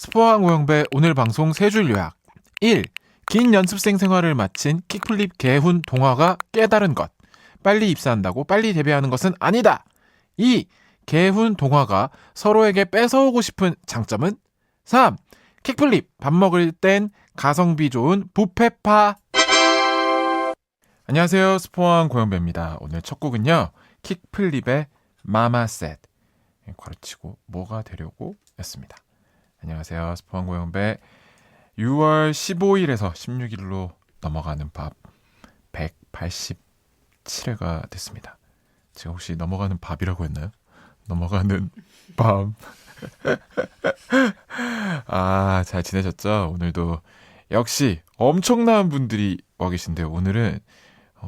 스포왕 오영배 오늘 방송 세 줄 요약. 1. 긴 연습생 생활을 마친 킥플립 개훈 동화가 깨달은 것. 빨리 입사한다고 빨리 데뷔하는 것은 아니다. 2. 개훈 동화가 서로에게 뺏어오고 싶은 장점은? 3. 킥플립 밥 먹을 땐 가성비 좋은 뷔페파. 안녕하세요, 스포왕 고영배입니다. 오늘 첫 곡은요, 킥플립의 마마셋 괄호치고 뭐가 되려고 였습니다. 안녕하세요, 스포왕 고영배. 6월 15일에서 16일로 넘어가는 밥 187회가 됐습니다. 제가 혹시 넘어가는 밥이라고 했나요? 넘어가는 밤. 아, 잘 지내셨죠? 오늘도 역시 엄청난 분들이 와 계신데요. 오늘은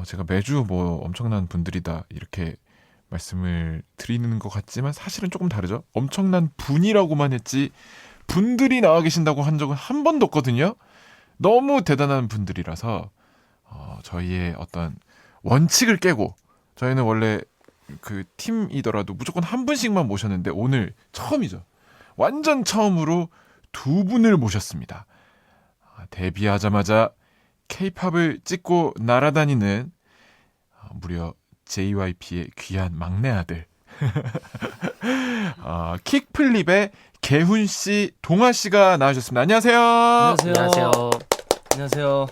제가 매주 뭐 엄청난 분들이다 이렇게 말씀을 드리는 것 같지만 사실은 조금 다르죠. 엄청난 분이라고만 했지 분들이 나와 계신다고 한 적은 한 번도 없거든요. 너무 대단한 분들이라서 저희의 어떤 원칙을 깨고, 저희는 원래 그 팀이더라도 무조건 한 분씩만 모셨는데 오늘 처음이죠. 완전 처음으로 두 분을 모셨습니다. 데뷔하자마자 K-팝을 찍고 날아다니는 무려 JYP의 귀한 막내 아들 킥플립의 개훈씨, 동아씨가 나와주셨습니다. 안녕하세요. 안녕하세요. 안녕하세요.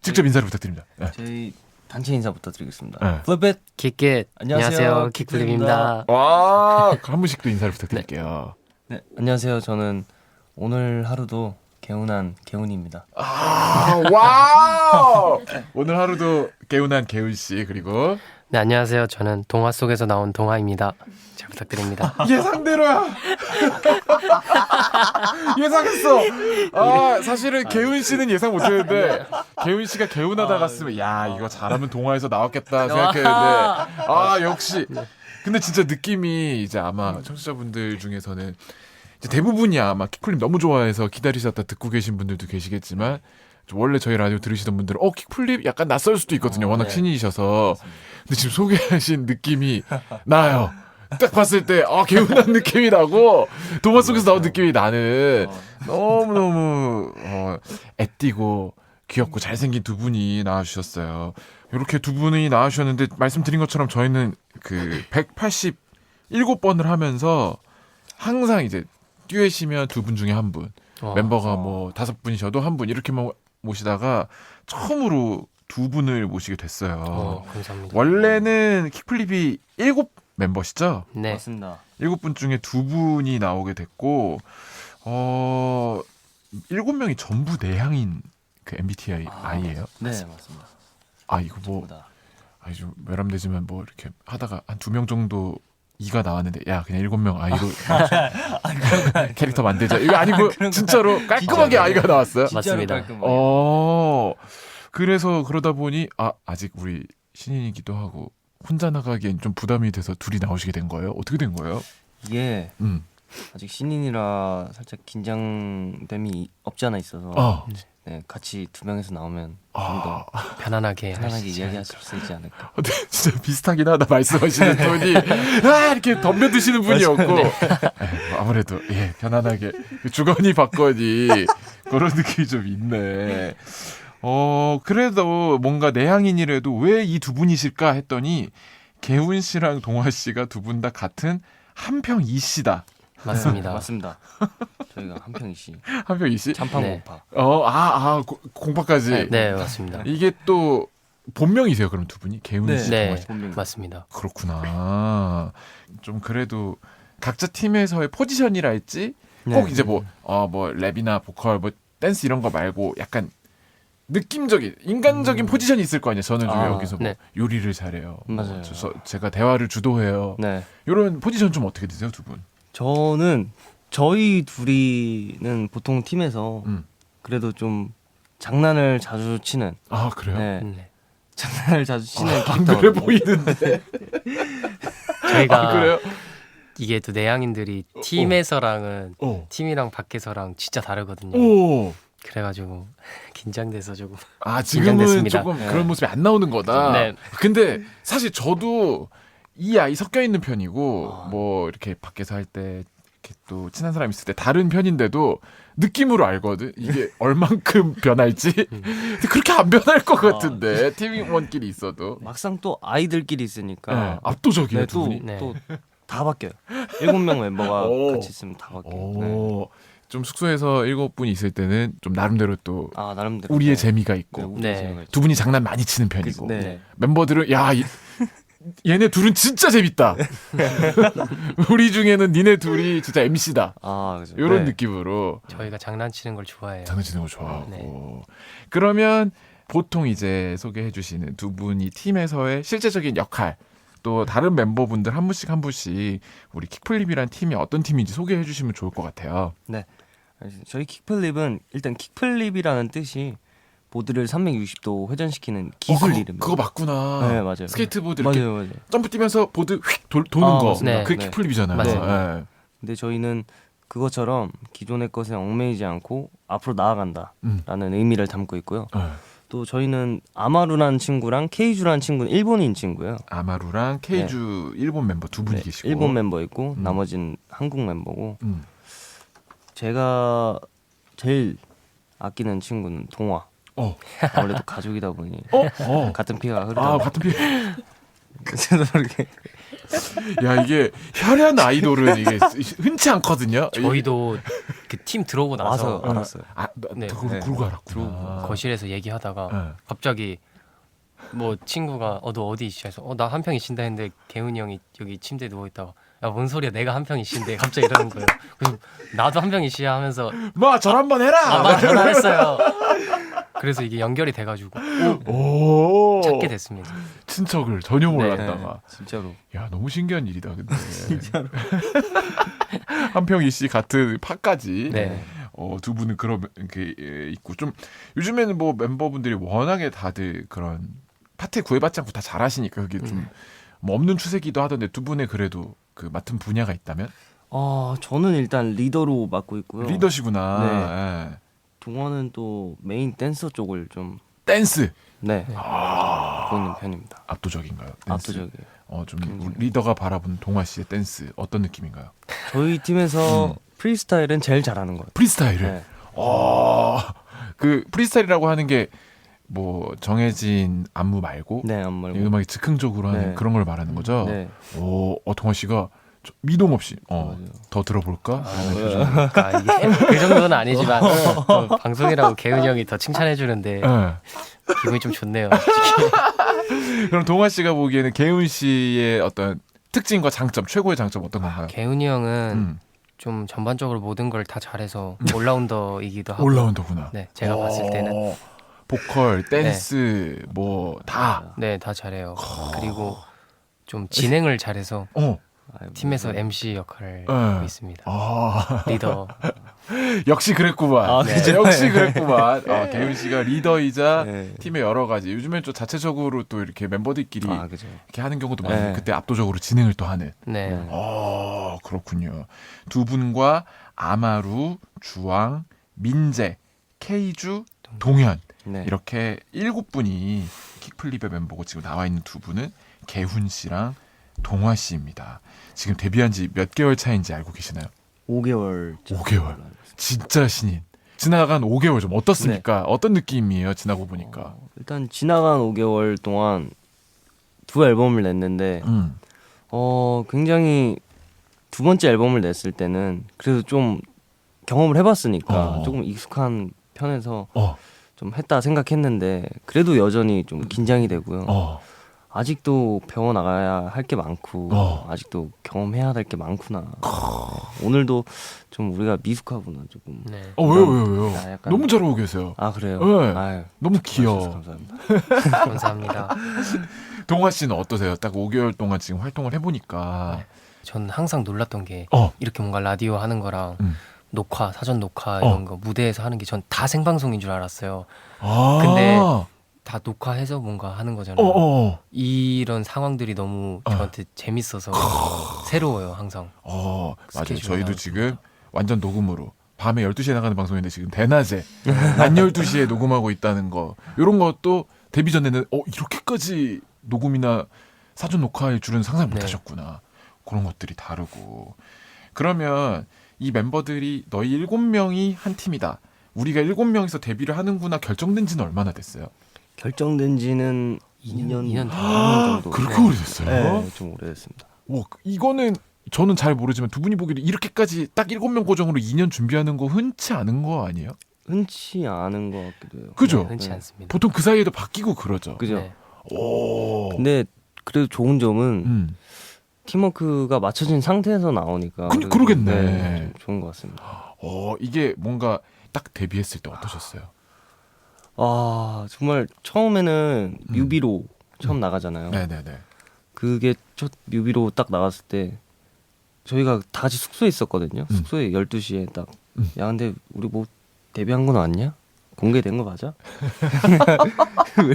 직접 인사를 부탁드립니다. 네. 저희 단체 인사부터 드리겠습니다. 네. 플립잇 킥깃. 안녕하세요. 킥플립입니다. 와, 한 분씩 또 인사를 부탁드릴게요. 네, 안녕하세요. 저는 오늘 하루도 개운한 개운입니다. 와우! 오늘 하루도 개운한 개훈씨, 그리고 네, 안녕하세요. 저는 동화 속에서 나온 동화입니다. 잘 부탁드립니다. 예상대로야. 예상했어. 사실은 개훈 씨는 예상 못했는데 개훈 씨가 개운하다 갔으면 야, 이거 잘하면 동화에서 나왔겠다 생각했는데 역시. 근데 진짜 느낌이 이제 아마 청취자분들 중에서는 이제 대부분이 아마 킥플립 너무 좋아해서 기다리셨다 듣고 계신 분들도 계시겠지만, 원래 저희 라디오 들으시던 분들은 킥플립 약간 낯설 수도 있거든요. 워낙 신인이셔서. 근데 지금 소개하신 느낌이 나요. 딱 봤을 때 개운한 느낌이 나고 동화 속에서 나온 느낌이 나는, 너무너무 애띠고 귀엽고 잘생긴 두 분이 나와주셨어요. 이렇게 두 분이 나와주셨는데, 말씀드린 것처럼 저희는 그 187번을 하면서 항상 이제 듀엣이면 두 분 중에 한 분, 멤버가 뭐 5분이셔도 한 분 이렇게만 모시다가 처음으로 두 분을 모시게 됐어요. 감사합니다. 원래는 킥플립이 7 멤버시죠? 네. 맞습니다. 7분 중에 2분이 나오게 됐고, 7명이 전부 내향인 그 MBTI I예요? 네, 맞습니다. 이거 뭐 전부 다. 좀 외람되지만 뭐 이렇게 하다가 한 2명 정도 E가 나왔는데, 야, 그냥 7명 I로 캐릭터 만들자, 이거 아니고 진짜로 깔끔하게 I가 나왔어요. 맞습니다. 그래서 그러다 보니 아직 우리 신인이기도 하고 혼자 나가기엔 좀 부담이 돼서 둘이 나오시게 된 거예요? 어떻게 된 거예요? 이게 아직 신인이라 살짝 긴장됨이 없지 않아 있어서 네, 같이 두 명에서 나오면 좀 더 편안하게 이야기할 수 있지 않을까. 근데 진짜 비슷하긴 하다, 말씀하시는 분이. 이렇게 덤벼드시는 분이었고, 아무래도 편안하게 주거니 받거니 그런 느낌이 좀 있네. 그래도 뭔가 내향인이라도 왜 이 두 분이실까 했더니, 개훈 씨랑 동화 씨가 두 분 다 같은 한평 이씨다. 맞습니다. 맞습니다. 저희가 한평이씨, 한평 이씨? 잔팡공파. 공파까지. 네, 맞습니다. 이게 또 본명이세요, 그럼 두 분이? 개훈 씨, 동화 네, 씨. 맞습니다. 그렇구나. 좀 그래도 각자 팀에서의 포지션이라 했지, 꼭 이제 뭐 랩이나 보컬, 뭐 댄스 이런 거 말고 약간 느낌적인, 인간적인 포지션이 있을 거 아니에요. 저는 좀 여기서 뭐 네. 요리를 잘해요. 맞아요. 제가 대화를 주도해요. 네. 이런 포지션 좀 어떻게 되세요, 두 분? 저는 저희 둘이는 보통 팀에서 그래도 좀 장난을 자주 치는. 그래요? 네. 네. 장난을 자주 치는 안 그래 보이는데. 저희가 그래요? 이게 또 내향인들이 팀에서랑은 팀이랑 밖에서랑 진짜 다르거든요. 오. 그래가지고 긴장돼서 조금. 지금은 긴장됐습니다. 조금 그런 모습이 안 나오는 거다. 네. 근데 사실 저도 이 아이 섞여 있는 편이고, 뭐 이렇게 밖에서 할 때 이렇게 또 친한 사람 있을 때 다른 편인데도 느낌으로 알거든. 이게 얼만큼 변할지. 근데 그렇게 안 변할 것 같은데 팀원끼리 있어도 막상 또 아이들끼리 있으니까 네, 압도적이에요 네, 두 분이. 네. 또 다 바뀌어요. 7명 멤버가 오. 같이 있으면 다 바뀌어요. 네. 오, 좀 숙소에서 7분 있을 때는 좀 나름대로 또 아 나름대로 우리의 네. 재미가 네, 있고 우리의 네. 재미가 있죠. 두 분이 장난 많이 치는 편이고 네. 멤버들은 야 얘네 둘은 진짜 재밌다. 우리 중에는 니네 둘이 진짜 MC다. 아 그죠. 이런 네. 느낌으로 저희가 장난치는 걸 좋아해요. 장난치는 거 좋아하고. 네. 그러면 보통 이제 소개해 주시는 두 분이 팀에서의 실제적인 역할 또 다른 멤버분들 한 분씩 우리 킥플립이란 팀이 어떤 팀인지 소개해 주시면 좋을 것 같아요. 저희 킥플립은 일단 킥플립이라는 뜻이 보드를 360도 회전시키는 기술 이름이에요. 그거 맞구나. 네 맞아요. 스케이트보드 이렇게 맞아요. 점프 뛰면서 보드 휙 도는 아, 거. 맞습니다. 그게 네. 킥플립이잖아요. 맞아요. 네. 근데 저희는 그것처럼 기존의 것에 얽매이지 않고 앞으로 나아간다라는 의미를 담고 있고요. 네. 또 저희는 아마루라는 친구랑 케이주라는 친구는 일본인 친구예요. 아마루랑 케이주 일본 멤버 두 분이 네, 계시고. 일본 멤버 있고 나머지는 한국 멤버고 음. 제가 제일 아끼는 친구는 동화. 어. 아무래도 가족이다 보니 어. 같은 피가 흐르다 아 보니 같은 피. 그래서 이렇게 야 이게 혈연 아이돌은 이게 흔치 않거든요. 저희도 그 팀 들어오고 나서 와서 알았어요. 아, 네. 그러고 알았구나. 거실에서 얘기하다가 네. 갑자기 뭐 친구가 너 어디 있어? 해서 나 한 평 있신다 했는데 개훈이 형이 여기 침대에 누워 있다가 야 뭔 소리야 내가 한 평 있신데 갑자기 이러는 거예요. 그래서 나도 한 평 있이야 하면서 뭐 절 한번 해라. 아마 전화했어요. 그래서 이게 연결이 돼가지고 오. 찾게 됐습니다. 친척을 전혀 몰랐다가. 진짜로 야 너무 신기한 일이다 근데. 진짜로. 한평이 씨 같은 파까지. 네. 두 분은 그런 게 있고 좀 요즘에는 뭐 멤버분들이 워낙에 다들 그런 파트에 구애받지 않고 다 잘하시니까 그게 좀 뭐 없는 추세기도 하던데 두 분의 그래도 그 맡은 분야가 있다면 저는 일단 리더로 맡고 있고요. 리더시구나. 예. 동화는 또 메인 댄서 쪽을 좀 댄스 맡고 있는 편입니다. 압도적인가요? 댄스? 압도적이에요. 좀 리더가 바라보는 동화 씨의 댄스 어떤 느낌인가요? 저희 팀에서 프리스타일은 제일 잘하는 것 같아요. 프리스타일을. 네. 그 프리스타일이라고 하는 게 뭐 정해진 안무 말고 네, 안 말고. 음악이 즉흥적으로 하는 네. 그런 걸 말하는 거죠. 네. 동화 씨가 미동 없이 맞아요. 더 들어볼까? 그러니까 이게 그 정도는 아니지만 또 방송이라고 개훈이 형이 더 칭찬해 주는데 네. 기분이 좀 좋네요. 솔직히. 그럼 동화 씨가 보기에는 개훈 씨의 어떤 특징과 장점, 최고의 장점 어떤 건가요? 개훈이 형은 음, 좀 전반적으로 모든 걸 다 잘해서 올라운더이기도 하고. 올라운더구나. 네, 제가 봤을 때는 보컬, 댄스 뭐 다. 네, 다 잘해요. 그리고 좀 진행을 잘해서 아이고, 팀에서 MC 역할을 네. 하고 있습니다. 리더. 역시 그랬구만. 아, 그죠? 역시 그랬구만. 개훈 씨가 리더이자 네. 팀의 여러 가지. 요즘엔 좀 자체적으로 또 이렇게 멤버들끼리 그죠. 이렇게 하는 경우도 많은데 네. 그때 압도적으로 진행을 또 하는. 네. 네. 그렇군요. 두 분과 아마루, 주왕, 민재, 케이주, 동현 네. 이렇게 7분이 킥플립의 멤버고 지금 나와 있는 두 분은 개훈 씨랑 동화 씨입니다. 지금 데뷔한 지 몇 개월 차인지 알고 계시나요? 5개월. 5개월. 진짜 신인. 지나간 5개월 좀 어떻습니까? 어떤 느낌이에요? 지나고 보니까. 일단 지나간 5개월 동안 두 앨범을 냈는데 굉장히 두 번째 앨범을 냈을 때는 그래도 좀 경험을 해봤으니까 조금 익숙한 편에서 좀 했다 생각했는데 그래도 여전히 좀 긴장이 되고요. 아직도 배워 나가야 할 게 많고 아직도 경험해야 될 게 많구나. 네. 오늘도 좀 우리가 미숙하구나 조금. 네. 왜요? 아, 약간- 너무 잘하고 계세요. 아 그래요? 네. 아유, 너무 와주셔서 귀여워. 감사합니다. 감사합니다. 동화 씨는 어떠세요? 딱 5개월 동안 지금 활동을 해보니까. 전 항상 놀랐던 게 어. 이렇게 뭔가 라디오 하는 거랑 음. 녹화, 사전 녹화 이런 거 무대에서 하는 게 전 다 생방송인 줄 알았어요. 아. 근데 다 녹화해서 뭔가 하는 거잖아요. 어. 이런 상황들이 너무 저한테 재밌어서 새로워요, 항상. 맞아요. 스케줄 저희도 나올 지금 완전 녹음으로 밤에 12시에 나가는 방송인데 지금 대낮에 낮 12시에 녹음하고 있다는 거. 이런 것도 데뷔 전에는 이렇게까지 녹음이나 사전 녹화할 줄은 상상 못 네. 하셨구나. 그런 것들이 다르고. 그러면 이 멤버들이 너희 7명이 한 팀이다. 우리가 7명이서 데뷔를 하는구나 결정된 지는 얼마나 됐어요? 결정된 지는 2년 2년 정도. 그렇게 네. 오래됐어요? 네, 좀 오래됐습니다. 와, 이거는 저는 잘 모르지만 두 분이 보기에도 이렇게까지 딱 7명 고정으로 2년 준비하는 거 흔치 않은 거 아니에요? 흔치 않은 것 같기도 해요. 그죠? 네, 흔치 네. 않습니다. 보통 그 사이에도 바뀌고 그러죠. 그죠? 네. 오. 근데 그래도 좋은 점은 음. 팀워크가 맞춰진 상태에서 나오니까 근데 그래도 그러겠네. 좀 좋은 것 같습니다. 이게 뭔가 딱 데뷔했을 때 어떠셨어요? 아 정말 처음에는 뮤비로 처음 나가잖아요. 네네네. 그게 첫 뮤비로 딱 나갔을 때 저희가 다 같이 숙소에 있었거든요. 숙소에 12시에 딱 야 근데 우리 뭐 데뷔한 건 아니냐? 공개된 거 맞아? 왜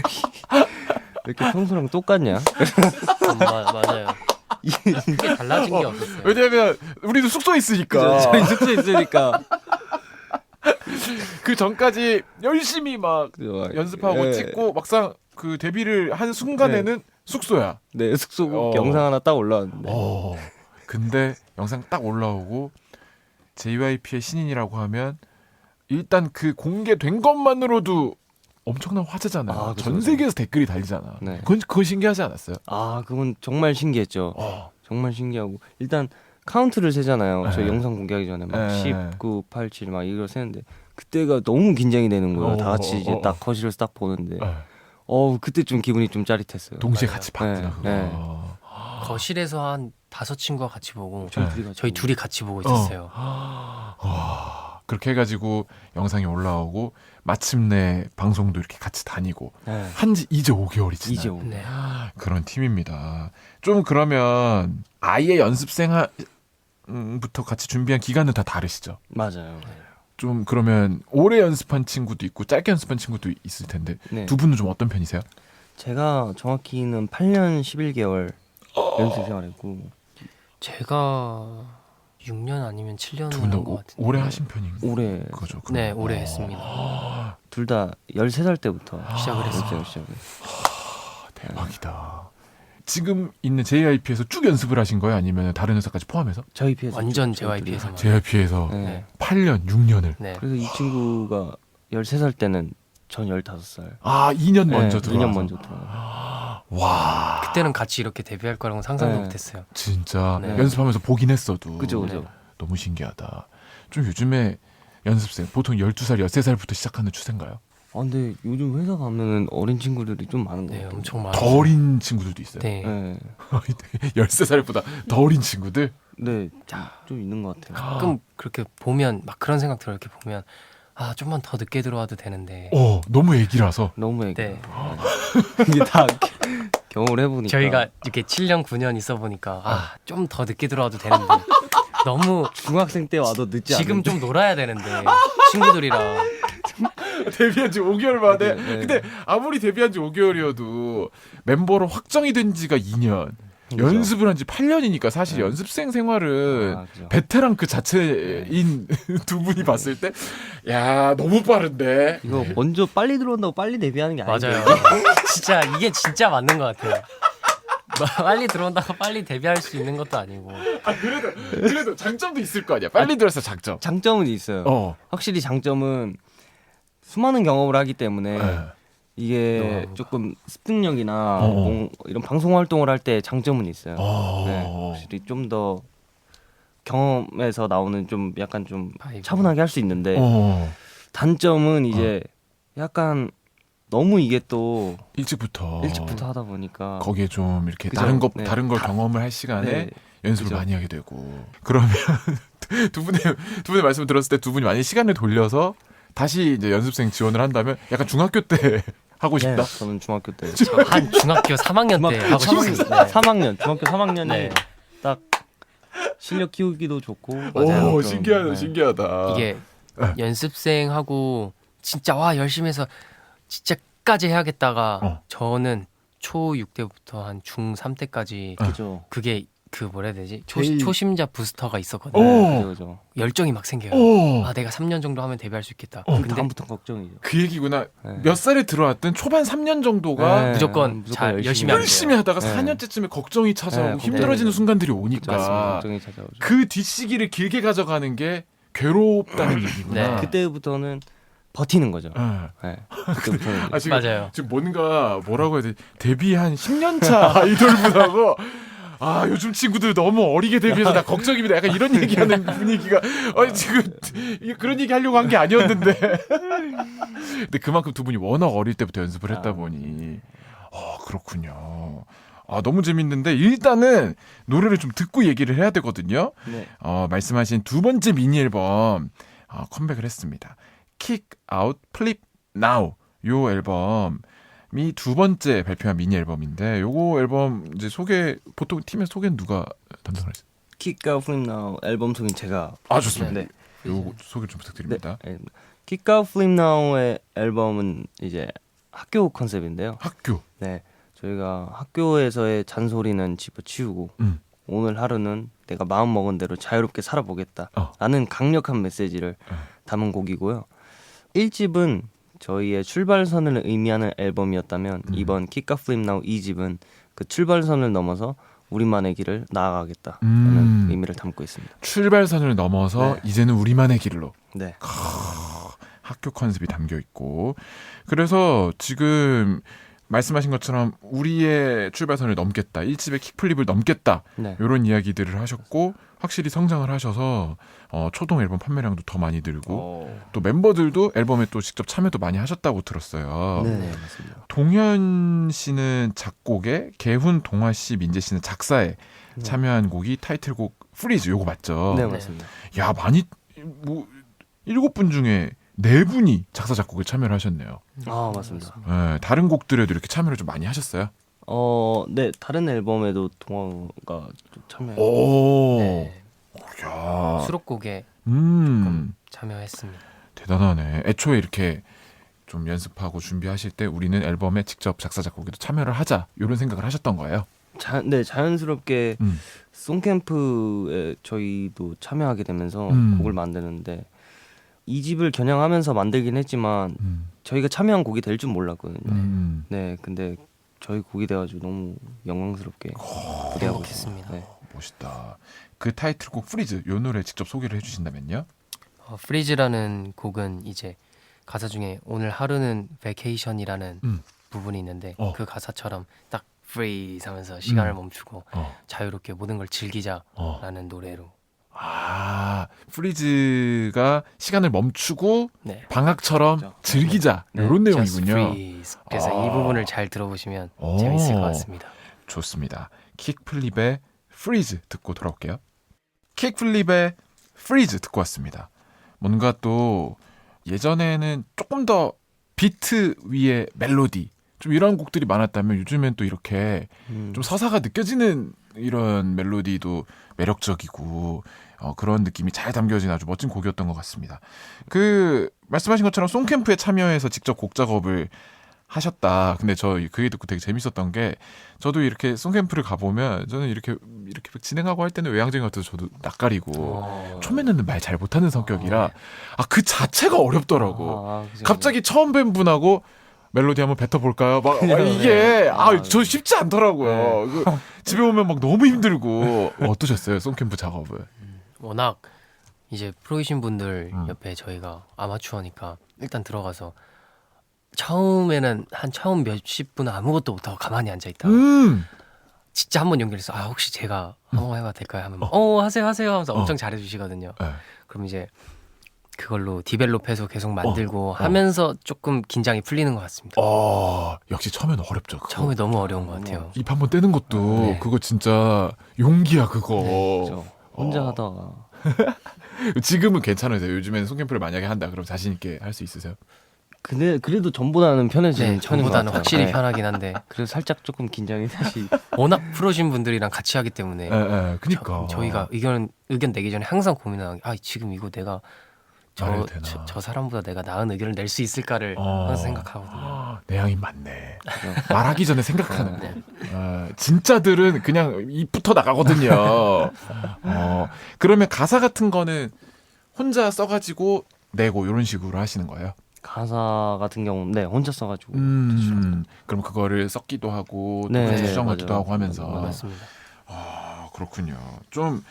이렇게 평소랑 똑같냐? 맞아요. 크게 달라진 게 없었어요. 왜냐면 우리도 숙소에 있으니까 저희 숙소에 있으니까 그 전까지 열심히 막 연습하고 예. 찍고 막상 그 데뷔를 한 순간에는 숙소야. 네 숙소 어. 영상 하나 딱 올라왔는데 근데 영상 딱 올라오고 JYP의 신인이라고 하면 일단 그 공개된 것만으로도 엄청난 화제잖아요. 아, 그죠, 전 그죠. 세계에서 댓글이 달리잖아. 네. 그건 신기하지 않았어요? 아 그건 정말 신기했죠. 정말 신기하고 일단 카운트를 세잖아요. 저희 네. 영상 공개하기 전에 막 네. 19, 87 막 이걸 세는데 그때가 너무 긴장이 되는 거예요. 다 같이 이제 어. 딱 거실에서 딱 보는데 네. 그때 좀 기분이 좀 짜릿했어요. 동시에 맞아요. 같이 봤구나. 네, 그거. 네. 거실에서 한 5친구가 같이 보고 네. 저희 둘이 같이 보고 있었어요. 그렇게 해가지고 영상이 올라오고 마침내 방송도 이렇게 같이 다니고 네. 한지 이제 5개월이 지난 이제 오. 네. 그런 팀입니다. 좀 그러면 아예 연습생부터 같이 준비한 기간은 다 다르시죠? 맞아요. 좀 그러면 오래 연습한 친구도 있고 짧게 연습한 친구도 있을 텐데 네. 두 분은 좀 어떤 편이세요? 제가 정확히는 8년 11개월 연습 생활했고 제가 6년 아니면 7년 두 분 다 한것 같은데. 오래 하신 편인 올해 거죠? 네, 그럼? 오래 했습니다. 둘 다 13살 때부터 시작을 했어요. 연습을 시작을. 대박이다. 지금 있는 JYP에서 쭉 연습을 하신 거예요? 아니면 다른 회사까지 포함해서? 저희 피해서 완전 JYP에서만. JYP에서 네. 8년, 6년을. 네. 그래서 이 친구가 13살 때는 전 15살. 2년 먼저 네, 들어와서. 2년 먼저 들어와. 와, 그때는 같이 이렇게 데뷔할 거라고는 상상도 네. 못했어요. 진짜 네. 연습하면서 보긴 했어도. 그죠, 그죠. 너무 신기하다. 좀 요즘에 연습생 보통 12살, 13살부터 시작하는 추세인가요? 근데 요즘 회사 가면은 어린 친구들이 좀 많은 것 네, 같아요. 엄청 많아요. 더 어린 친구들도 있어요. 네. 네, 13살보다 더 어린 친구들? 네, 좀 있는 것 같아요. 가끔 그렇게 보면 막 그런 생각 들어요. 이렇게 보면 좀만 더 늦게 들어와도 되는데. 너무 애기라서. 너무 애기. 네. 이게 다 경험을 해보니까 저희가 이렇게 7년 9년 있어 보니까 좀 더 늦게 들어와도 되는데 너무 중학생 때 와도 늦지 지금 않은데. 좀 놀아야 되는데 친구들이랑 데뷔한 지 5개월 만에. 네. 근데 아무리 데뷔한 지 5개월이어도 멤버로 확정이 된 지가 2년. 그죠. 연습을 한 지 8년이니까 사실 네. 연습생 생활은 그죠. 베테랑 그 자체인 두 분이 봤을 때, 야, 너무 빠른데? 이거 먼저 빨리 들어온다고 빨리 데뷔하는 게 아니죠. 맞아요. 진짜 이게 진짜 맞는 것 같아요. 빨리 들어온다고 빨리 데뷔할 수 있는 것도 아니고. 그래도 장점도 있을 거 아니야. 빨리 들어서 장점. 장점은 있어요. 확실히 장점은 수많은 경험을 하기 때문에 네. 이게 조금 습득력이나 어. 이런 방송 활동을 할 때 장점은 있어요. 네, 어. 확실히 좀 더 경험에서 나오는 좀 약간 좀 바이브. 차분하게 할 수 있는데 단점은 이제 약간 너무 이게 또 일찍부터 하다 보니까 거기에 좀 이렇게 그죠? 다른 네. 걸 경험을 할 시간에 네. 연습을 그죠. 많이 하게 되고. 그러면 두 분의 말씀을 들었을 때 두 분이 만약 시간을 돌려서 다시 이제 연습생 지원을 한다면 약간 중학교 때 하고 싶다. 네, 저는 중학교 때 한 중학교 3학년 때 하고 싶습니다. 3학년 중학교 3학년이 네. 딱 실력 키우기도 좋고 맞아요. 오, 좀, 신기하다, 네. 신기하다. 이게 네. 연습생하고 진짜 열심히 해서 진짜까지 해야겠다가 어. 저는 초 6때부터 한 중 3때까지 그죠. 그게 그 뭐라 해야 되지? 제일- 초심자 부스터가 있었거든요. 오. 그죠. 열정이 막 생겨요. 오. 아 내가 3년 정도 하면 데뷔할 수 있겠다. 그 근데 다음부터 걱정이죠. 그 얘기구나. 네. 몇 살에 들어왔든 초반 3년 정도가 네. 무조건 잘 열심히 하면 열심히 하다가 네. 4년째쯤에 걱정이 찾아오고 네, 힘들어지는 걱정이- 순간들이 맞습니다. 오니까 걱정이 찾아오죠. 그 뒷시기를 길게 가져가는 게 괴롭다는 얘기구나. 네. 그때부터는 버티는 거죠. 네. 네. 그때부터는 아, 지금, 맞아요. 지금 뭔가 뭐라고 해야 되지? 데뷔 한 10년 차 아이돌분하고 아 요즘 친구들 너무 어리게 데뷔해서 나 걱정입니다. 약간 이런 얘기하는 분위기가 지금 그런 얘기 하려고 한 게 아니었는데. 근데 그만큼 두 분이 워낙 어릴 때부터 연습을 했다 보니 그렇군요. 아 너무 재밌는데 일단은 노래를 좀 듣고 얘기를 해야 되거든요. 네. 말씀하신 두 번째 미니 앨범 컴백을 했습니다. Kick Out Flip Now 요 앨범이 두 번째 발표한 미니 앨범인데 요거 앨범 이제 보통 팀에서 소개는 누가 담당하죠? 킥가 플립 나우 앨범 소개는 제가 좋습니다. 네. 요거 소개 좀 부탁드립니다. 킥가 플립 나우의 앨범은 이제 학교 컨셉인데요. 학교. 네. 저희가 학교에서의 잔소리는 집어치우고 오늘 하루는 내가 마음 먹은 대로 자유롭게 살아보겠다라는 강력한 메시지를 담은 곡이고요. 1집은 저희의 출발선을 의미하는 앨범이었다면 이번 킥가 플립 나우 2집은 그 출발선을 넘어서 우리만의 길을 나아가겠다라는 의미를 담고 있습니다. 출발선을 넘어서 네. 이제는 우리만의 길로. 네. 학교 컨셉이 담겨 있고 그래서 지금 말씀하신 것처럼 우리의 출발선을 넘겠다 1집의 킥플립을 넘겠다 네. 이런 이야기들을 하셨고 확실히 성장을 하셔서 초동 앨범 판매량도 더 많이 늘고 또 멤버들도 앨범에 또 직접 참여도 많이 하셨다고 들었어요. 네, 맞습니다. 동현 씨는 작곡에 개훈, 동아 씨, 민재 씨는 작사에 참여한 곡이 타이틀곡 프리즈 요거 맞죠? 네, 맞습니다. 야 많이 뭐 7분 중에 4분이 작사 작곡에 참여를 하셨네요. 아, 맞습니다. 네, 다른 곡들에도 이렇게 참여를 좀 많이 하셨어요? 네, 다른 앨범에도 동아가 좀 참여. 오, 네. 야, 수록곡에 참여했습니다. 대단하네. 애초에 이렇게 좀 연습하고 준비하실 때 우리는 앨범에 직접 작사 작곡에도 참여를 하자 이런 생각을 하셨던 거예요. 네, 자연스럽게 음. 송캠프에 저희도 참여하게 되면서 음. 곡을 만드는데 이 집을 겨냥하면서 만들긴 했지만 저희가 참여한 곡이 될 줄 몰랐거든요. 네, 근데 저희 곡이 돼가지고 너무 영광스럽게 기대하고 행복했습니다. 있습니다. 네. 멋있다. 그 타이틀곡 프리즈 요 노래 직접 소개를 해주신다면요? 프리즈라는 곡은 이제 가사 중에 오늘 하루는 베케이션이라는 부분이 있는데 그 가사처럼 딱 freeze 하면서 시간을 멈추고 자유롭게 모든 걸 즐기자라는 노래로. 프리즈가 시간을 멈추고 네. 방학처럼 그렇죠. 즐기자 네. 이런 Just 내용이군요. freeze. 그래서 이 부분을 잘 들어보시면 오. 재밌을 것 같습니다. 좋습니다. 킥플립의 프리즈 듣고 돌아올게요. 킥플립의 프리즈 듣고 왔습니다. 뭔가 또 예전에는 조금 더 비트 위에 멜로디 좀 이런 곡들이 많았다면 요즘엔 또 이렇게 좀 서사가 느껴지는 이런 멜로디도 매력적이고 그런 느낌이 잘 담겨진 아주 멋진 곡이었던 것 같습니다. 그 말씀하신 것처럼 송캠프에 참여해서 직접 곡 작업을 하셨다. 근데 저 그 얘기 듣고 되게 재밌었던 게 저도 이렇게 송캠프를 가보면 저는 이렇게 진행하고 할 때는 외향적인 것 같아서 저도 낯가리고 처음에는 말 잘 못하는 성격이라 그 자체가 어렵더라고. 그죠. 갑자기 처음 뵌 분하고 멜로디 한번 뱉어볼까요? 막 이게 저 쉽지 않더라고요. 집에 오면 막 너무 힘들고 어떠셨어요? 송캠프 작업을? 워낙 이제 프로이신 분들 옆에 저희가 아마추어니까 일단 들어가서 처음에는 처음 몇십 분은 아무것도 못하고 가만히 앉아있다가 진짜 한번 연결해서 혹시 제가 한번 해봐도 될까요? 하면 하세요 하면서 엄청 잘해주시거든요. 네. 그럼 이제 그걸로 디벨롭해서 계속 만들고 하면서 조금 긴장이 풀리는 것 같습니다. 역시 처음에는 어렵죠. 그거. 처음에 너무 어려운 것 같아요. 입 한번 떼는 것도 네. 그거 진짜 용기야 그거. 그죠. 혼자 하다가 지금은 괜찮으세요? 요즘에는 송캠프를 만약에 한다 그럼 자신 있게 할 수 있으세요? 근데 그래도 전보다는 편해지는 네, 편인 것 전보다는 같아요. 확실히 네. 편하긴 한데 그래서 살짝 조금 긴장이 다시 워낙 프로신 분들이랑 같이 하기 때문에 그니까 저희가 의견 내기 전에 항상 고민하는 게 지금 이거 내가 말해도 되나? 저 사람보다 내가 나은 의견을 낼 수 있을까를 항상 생각하거든요. 내향인 맞네. 말하기 전에 생각하는 거. 진짜들은 그냥 입부터 나가거든요. 그러면 가사 같은 거는 혼자 써가지고 내고 이런 식으로 하시는 거예요? 가사 같은 경우는 네 혼자 써가지고 그럼 그거를 썼기도 하고 또 네, 같이 네, 수정하기도 맞아요. 하고 하면서. 맞습니다. 그렇군요. 좀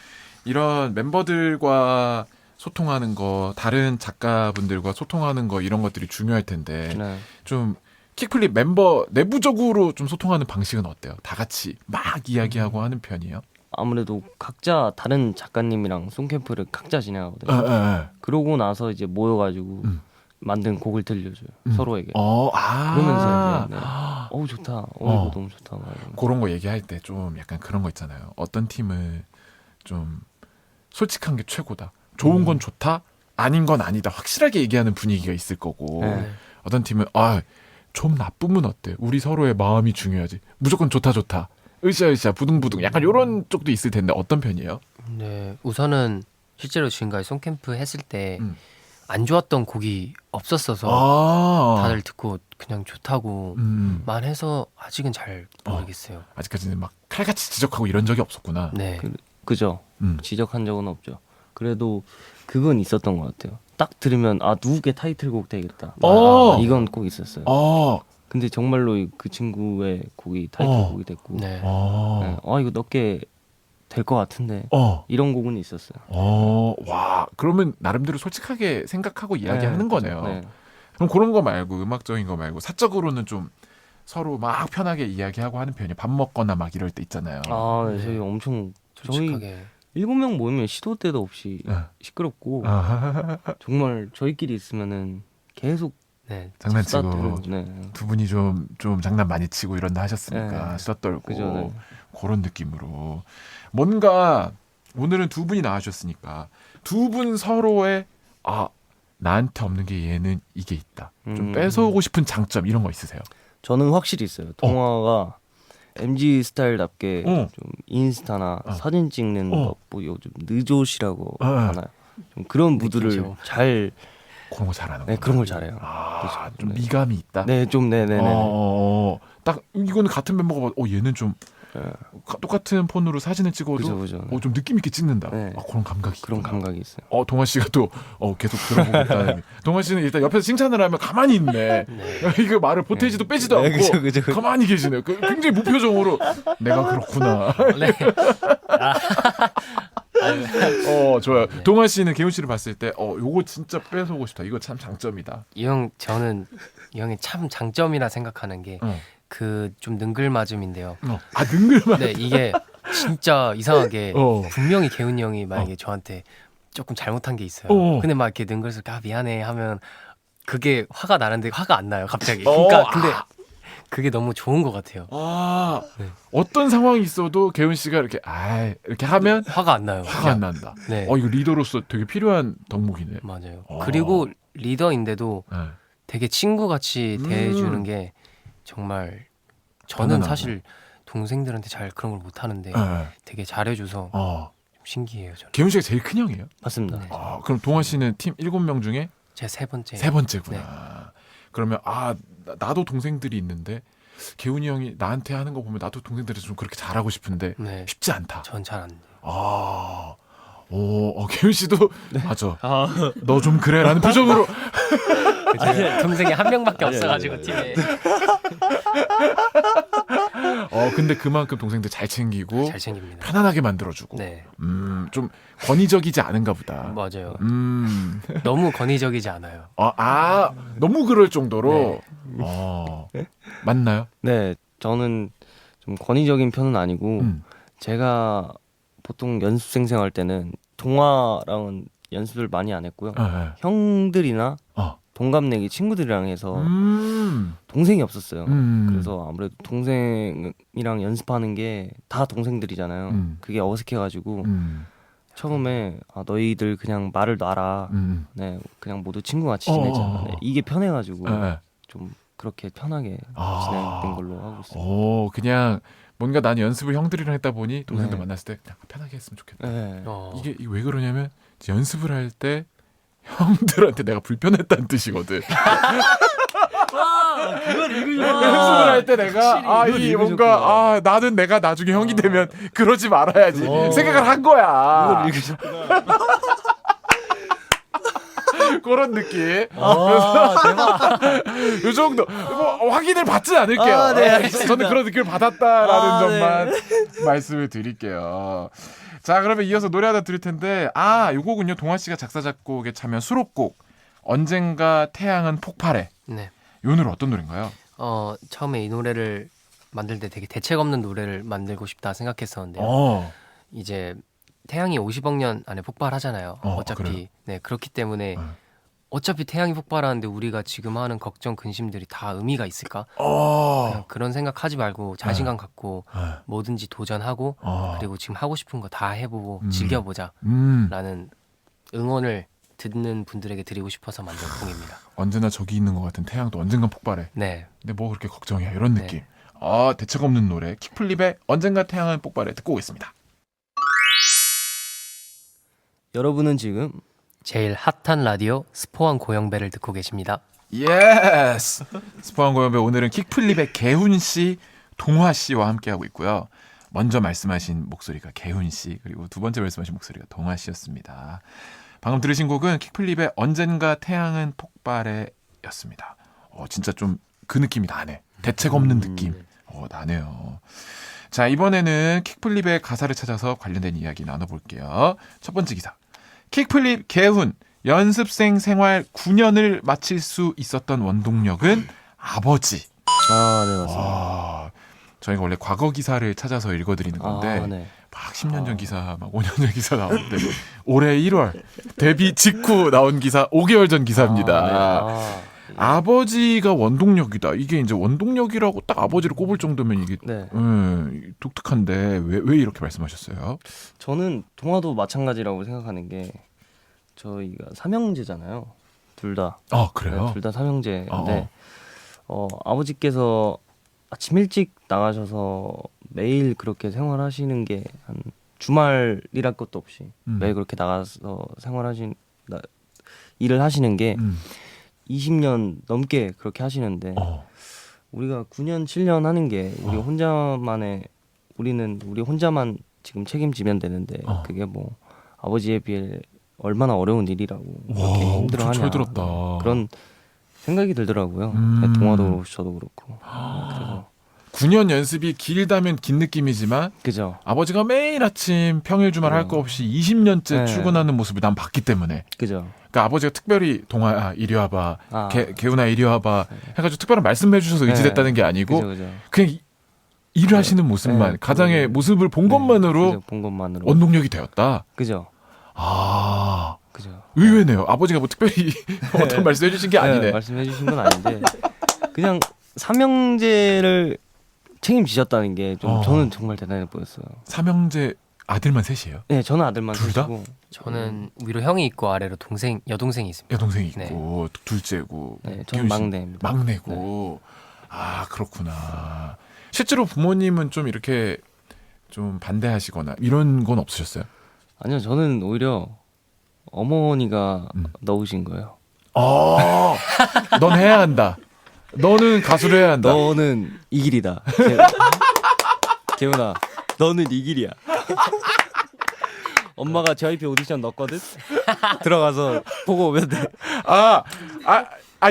이런 멤버들과 소통하는 거, 다른 작가분들과 소통하는 거 이런 것들이 중요할 텐데 네. 좀 킥플립 멤버 내부적으로 좀 소통하는 방식은 어때요? 다 같이 막 이야기하고 하는 편이에요? 아무래도 각자 다른 작가님이랑 송캠프를 각자 진행하거든요. 그러고 나서 이제 모여가지고 만든 곡을 들려줘요 서로에게. 그러면서 이제 좋다. 이거 너무 좋다. 막 이러면서. 그런 거 얘기할 때 좀 약간 그런 거 있잖아요. 어떤 팀은 좀 솔직한 게 최고다. 좋은 건 좋다, 아닌 건 아니다. 확실하게 얘기하는 분위기가 있을 거고 네. 어떤 팀은 좀 나쁘면 어때? 우리 서로의 마음이 중요하지. 무조건 좋다 좋다. 으쌰으쌰 부둥부둥 약간 이런 쪽도 있을 텐데 어떤 편이에요? 네, 우선은 실제로 지금까지 송캠프 했을 때 안 음. 좋았던 곡이 없었어서 다들 듣고 그냥 좋다고만 해서 아직은 잘 모르겠어요. 아직까지는 막 칼같이 지적하고 이런 적이 없었구나. 네, 그죠. 지적한 적은 없죠. 그래도 그건 있었던 것 같아요. 딱 들으면 누구의 타이틀곡 되겠다. 이건 꼭 있었어요. 근데 정말로 그 친구의 곡이 타이틀곡이 됐고 네. 이거 넣게 될 것 같은데 이런 곡은 있었어요. 와, 그러면 나름대로 솔직하게 생각하고 이야기하는 거네요. 네. 그럼 그런 거 말고 음악적인 거 말고 사적으로는 좀 서로 막 편하게 이야기하고 하는 편이에요. 밥 먹거나 막 이럴 때 있잖아요. 네, 저희 엄청 솔직하게. 7명 모이면 시도 때도 없이 시끄럽고 정말 저희끼리 있으면은 계속 네, 장난치고 수다 떨고, 네. 두 분이 좀 장난 많이 치고 이런다 하셨으니까 네. 수다 떨고 그죠, 네. 그런 느낌으로 뭔가 오늘은 두 분이 나와주셨으니까 두 분 서로의 나한테 없는 게 얘는 이게 있다. 좀 뺏어오고 싶은 장점 이런 거 있으세요? 저는 확실히 있어요. 동화가 MG 스타일답게 어. 좀 인스타나 사진 찍는 법, 뭐 요즘 느조시라고 하나요? 좀 그런 무드를 느끼죠. 잘 그런 거 잘하는 거. 그런 걸 잘해요. 좀 네. 미감이 있다. 네, 좀 네네네. 딱 이거는 같은 멤버가 봐도 얘는 좀 똑같은 폰으로 사진을 찍어도 그죠. 좀 느낌 있게 찍는다. 네. 그런 감각이 그런 있구나. 감각이 있어요. 동아 씨가 또 계속 들어보고 있다는. 동아 씨는 일단 옆에서 칭찬을 하면 가만히 있네. 이거 말을 보태지도 빼지도 않고 그죠. 가만히 계시네요. 굉장히 무표정으로 내가 그렇구나. 네. 좋아요. 동아 씨는 개훈 씨를 봤을 때 요거 진짜 뺏어오고 싶다. 이거 참 장점이다. 저는 이 형의 참 장점이라 생각하는 게 그 좀 능글맞음인데요. 능글만. 네, 이게 진짜 이상하게 분명히 개훈이 형이 만약에 어. 저한테 조금 잘못한 게 있어요. 어. 근데 막 이렇게 능글서 미안해 하면 그게 화가 나는데 화가 안 나요, 갑자기. 그러니까 근데 그게 너무 좋은 것 같아요. 네. 어떤 상황이 있어도 개훈 씨가 이렇게 이렇게 하면 화가 안 나요. 화가 안 난다. 네, 이거 리더로서 되게 필요한 덕목이네. 맞아요. 그리고 리더인데도 네. 되게 친구같이 대해주는 게 정말 저는 편안하고. 사실 동생들한테 잘 그런 걸 못 하는데 네. 되게 잘해줘서 좀 신기해요, 저는. 개훈 씨가 제일 큰 형이에요? 맞습니다. 네. 그럼 동아 씨는 팀 7명 중에 제 세 번째. 세 번째구나. 네. 그러면 나도 동생들이 있는데 개훈이 형이 나한테 하는 거 보면 나도 동생들이 좀 그렇게 잘하고 싶은데 네, 쉽지 않다. 전 잘 안 돼요. 개훈 씨도 맞아. 너 좀 그래라는 표정으로. 동생이 한 명밖에 아니, 없어가지고 아니. 팀에 근데 그만큼 동생들 잘 챙기고 잘 챙깁니다. 편안하게 만들어주고. 네, 좀 권위적이지 않은가 보다. 맞아요. 음. 너무 권위적이지 않아요. 너무 그럴 정도로. 네. 맞나요? 네, 저는 좀 권위적인 편은 아니고 제가 보통 연습생 생활 때는 동아랑은 연습을 많이 안 했고요. 네. 형들이나 동갑내기 친구들이랑 해서 동생이 없었어요. 그래서 아무래도 동생이랑 연습하는 게 다 동생들이잖아요. 그게 어색해가지고 처음에 너희들 그냥 말을 놔라. 네, 그냥 모두 친구같이 지내자. 네, 이게 편해가지고 좀 그렇게 편하게 진행된 걸로 하고 있어요. 그냥 뭔가 난 연습을 형들이랑 했다 보니 동생들 네. 만났을 때 그냥 편하게 했으면 좋겠다. 네. 이게 왜 그러냐면 연습을 할 때 형들한테 내가 불편했다는 뜻이거든. 그걸 읽으셨구나. 연습을 할 때 내가 이걸 이 읽으셨구나. 뭔가 나는 내가 나중에 형이 되면 그러지 말아야지 생각을 한 거야. 이걸 읽으셨구나. 그런 느낌. 대박. 요 정도 뭐 확인을 받진 않을게요. 아, 네, 알겠습니다. 저는 그런 느낌을 받았다라는 아, 점만 말씀을 드릴게요. 자, 그러면 이어서 노래 하나 들을 텐데 요 곡은요 동아 씨가 작사 작곡에 참여한 수록곡 언젠가 태양은 폭발해. 네. 요 노래 어떤 노래인가요? 처음에 이 노래를 만들 때 되게 대책 없는 노래를 만들고 싶다 생각했었는데요. 이제 태양이 50억 년 안에 폭발하잖아요. 어차피. 그래요? 네, 그렇기 때문에 어차피 태양이 폭발하는데 우리가 지금 하는 걱정 근심들이 다 의미가 있을까? 그냥 그런 생각하지 말고 자신감 갖고 뭐든지 도전하고 그리고 지금 하고 싶은 거 다 해보고 즐겨보자 라는 응원을 듣는 분들에게 드리고 싶어서 만든 곡입니다. 언제나 저기 있는 것 같은 태양도 언젠간 폭발해. 네. 근데 뭐 그렇게 걱정이야 이런 네. 느낌. 대책 없는 노래 킥플립의 언젠가 태양은 폭발해 듣고 오겠습니다. 여러분은 지금 제일 핫한 라디오 스포한 고영배를 듣고 계십니다. 예스. 스포한 고연배 오늘은 킥플립의 개훈 씨, 동화 씨와 함께하고 있고요. 먼저 말씀하신 목소리가 개훈 씨 그리고 두 번째 말씀하신 목소리가 동화 씨였습니다. 방금 들으신 곡은 킥플립의 언젠가 태양은 폭발해였습니다. 진짜 좀 그 느낌이 나네. 대책 없는 느낌. 나네요. 자, 이번에는 킥플립의 가사를 찾아서 관련된 이야기 나눠볼게요. 첫 번째 기사. 킥플립 개훈 연습생 생활 9년을 마칠 수 있었던 원동력은 아버지. 네, 맞습니다. 저희가 원래 과거 기사를 찾아서 읽어드리는 건데 네. 막 10년 전 기사, 막 5년 전 기사 나오는데 올해 1월 데뷔 직후 나온 기사 5개월 전 기사입니다. 아버지가 원동력이다. 이게 이제 원동력이라고 딱 아버지를 꼽을 정도면 이게 네. 독특한데 왜 이렇게 말씀하셨어요? 저는 동화도 마찬가지라고 생각하는 게 저희가 삼형제잖아요. 둘 다. 그래요? 네, 둘 다 삼형제인데 아버지께서 아침 일찍 나가셔서 매일 그렇게 생활하시는 게 한 주말이랄 것도 없이 매일 그렇게 나가서 일을 하시는 게 20년 넘게 그렇게 하시는데 우리가 9년 7년 하는 게 우리 혼자만 지금 책임지면 되는데 그게 뭐 아버지에 비해 얼마나 어려운 일이라고 그렇게 힘들어하냐 철들었다. 그런 생각이 들더라고요. 동화도 저도 그렇고. 그래서 9년 연습이 길다면 긴 느낌이지만 그죠. 아버지가 매일 아침 평일 주말 할 거 없이 20년째 네. 출근하는 모습을 난 봤기 때문에 그죠. 그러니까 아버지가 특별히 동아야 이리 와봐 개훈아 이리 와봐 해가지고 특별한 말씀해 주셔서 의지됐다는 게 아니고 그죠. 그냥 일을 하시는 모습만 네, 가장의 그거를- 모습을 본 것만으로 그죠, 본 것만으로 원동력이 되었다. 그죠. 그죠. 의외네요. 아버지가 뭐 특별히 어떤 말씀해 주신 게 아니네. 네, 말씀해 주신 건 아닌데 그냥 삼형제를 책임지셨다는 게 좀 저는 정말 대단해 보였어요. 삼형제 아들만 셋이에요? 네, 저는 아들만 둘 다? 셋이고 저는 위로 형이 있고 아래로 여동생이 있습니다. 여동생이 있고 둘째고 네, 기훈 저는 씨 막내입니다. 막내고 그렇구나. 실제로 부모님은 좀 이렇게 좀 반대하시거나 이런 건 없으셨어요? 아니요, 저는 오히려 어머니가 넣으신 거예요. 넌 해야 한다. 너는 가수를 해야 한다. 너는 이 길이다. 개훈아, 너는 이 길이야. 엄마가 JYP 오디션 넣었거든. 들어가서 보고 오면 돼.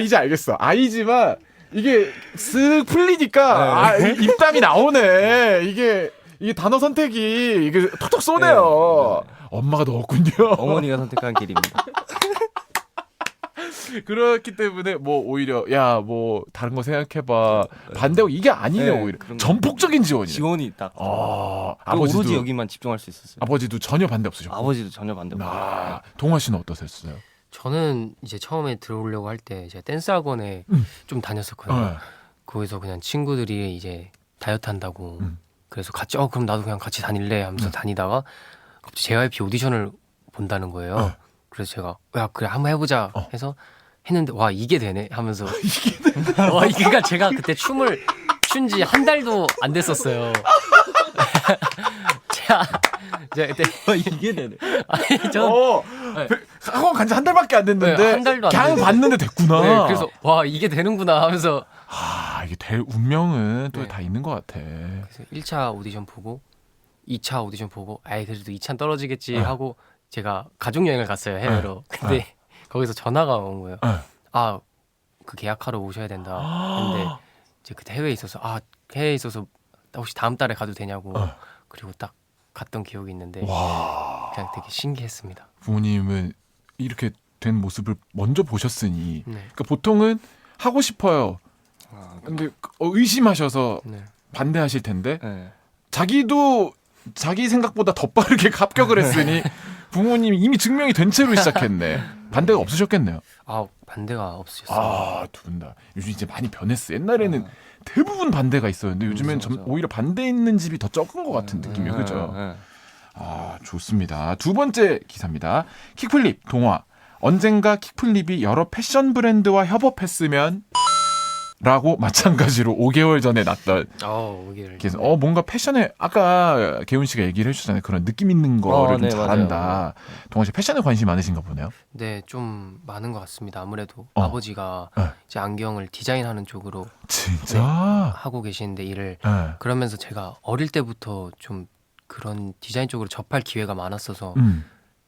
이제 알겠어. 아이지만 이게 쓱 풀리니까 입담이 나오네. 이게 단어 선택이 이게 톡톡 쏘네요. 엄마가 넣었군요. 어머니가 선택한 길입니다. 그렇기 때문에 뭐 오히려 야 뭐 다른 거 생각해봐 반대고 이게 아니네. 네, 오히려 그런 거. 전폭적인 지원이네. 지원이 딱. 아버지도 오로지 여기만 집중할 수 있었어요. 아버지도 전혀 반대 없으셨고. 아버지도 전혀 반대 없어요. 동화 씨는 어떠셨어요? 저는 이제 처음에 들어오려고 할 때 제가 댄스 학원에 좀 다녔었거든요. 거기서 그냥 친구들이 이제 다이어트 한다고 그래서 같이 그럼 나도 그냥 같이 다닐래 하면서 다니다가 갑자기 JYP 오디션을 본다는 거예요. 그래서 제가 야 그래 한번 해보자 해서 했는데 와 이게 되네 하면서 와 이게가 제가 그때 춤을 춘 지 한 달도 안 됐었어요. 제가 제가 그때 이게 되네. 아니 전 네. 학원 간지 한 달밖에 안 됐는데 네, 한 달도 안 그냥 됐는데. 봤는데 됐구나. 네, 그래서 와 이게 되는구나 하면서 이게 될 운명은 또 네. 다 있는 것 같아. 그래서 1차 오디션 보고 2차 오디션 보고 아이 그래도 2차는 떨어지겠지 네. 하고 제가 가족 여행을 갔어요 해외로. 근데 거기서 전화가 온 거예요. 네. 아 그 계약하러 오셔야 된다. 근데 이제 그때 해외에 있어서 혹시 다음 달에 가도 되냐고. 그리고 딱 갔던 기억이 있는데 와. 그냥 되게 신기했습니다. 부모님은 이렇게 된 모습을 먼저 보셨으니 네. 그러니까 보통은 하고 싶어요. 근데 의심하셔서 네. 반대하실 텐데 네. 자기도 자기 생각보다 더 빠르게 합격을 했으니 부모님이 이미 증명이 된 채로 시작했네. 반대가 없으셨겠네요. 아 반대가 없으셨어요. 두 분 다. 요즘 이제 많이 변했어. 옛날에는 대부분 반대가 있었는데 요즘엔 맞아. 오히려 반대 있는 집이 더 적은 것 같은 느낌이에요. 그죠? 네. 좋습니다. 두 번째 기사입니다. 킥플립 동화. 언젠가 킥플립이 여러 패션 브랜드와 협업했으면 라고 마찬가지로 5개월 전에 났던 오기를. 그래서 뭔가 패션에 아까 개훈 씨가 얘기를 해주셨잖아요. 그런 느낌 있는 거를 좀 네, 잘한다. 맞아요. 동화 씨 패션에 관심이 많으신가 보네요. 네, 좀 많은 것 같습니다. 아무래도 어. 아버지가 네. 이제 안경을 디자인하는 쪽으로 진짜? 하고 계시는데 일을 네. 그러면서 제가 어릴 때부터 좀 그런 디자인 쪽으로 접할 기회가 많았어서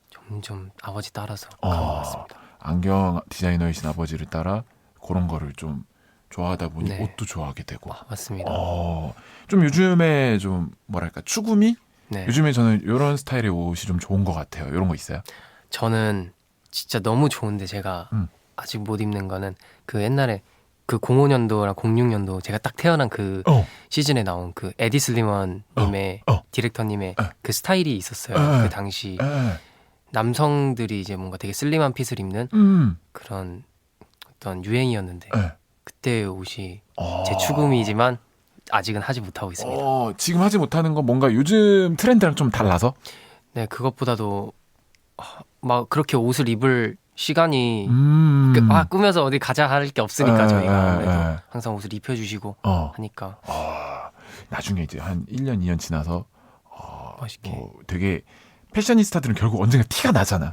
점점 아버지 따라서 간 것 같습니다. 안경 디자이너이신 아버지를 따라 그런 거를 좀 좋아하다 보니 네. 옷도 좋아하게 되고. 맞습니다. 좀 요즘에 좀 뭐랄까 추구미? 네, 요즘에 저는 이런 스타일의 옷이 좀 좋은 것 같아요. 이런 거 있어요? 저는 진짜 너무 좋은데 제가 아직 못 입는 거는 그 옛날에 그 05년도랑 06년도 제가 딱 태어난 그 시즌에 나온 그 에디 슬리먼 님의 디렉터님의 그 스타일이 있었어요. 그 당시 남성들이 이제 뭔가 되게 슬림한 핏을 입는 그런 어떤 유행이었는데 그때 옷이 제 추구미지만 아직은 하지 못하고 있습니다. 지금 하지 못하는 건 뭔가 요즘 트렌드랑 좀 달라서? 네, 그것보다도 막 그렇게 옷을 입을 시간이 꾸며서 어디 가자 할 게 없으니까 저희가 아무래도 항상 옷을 입혀주시고 하니까 나중에 이제 한 1년, 2년 지나서 멋있게 되게 패셔니스타들은 결국 언젠가 티가 나잖아.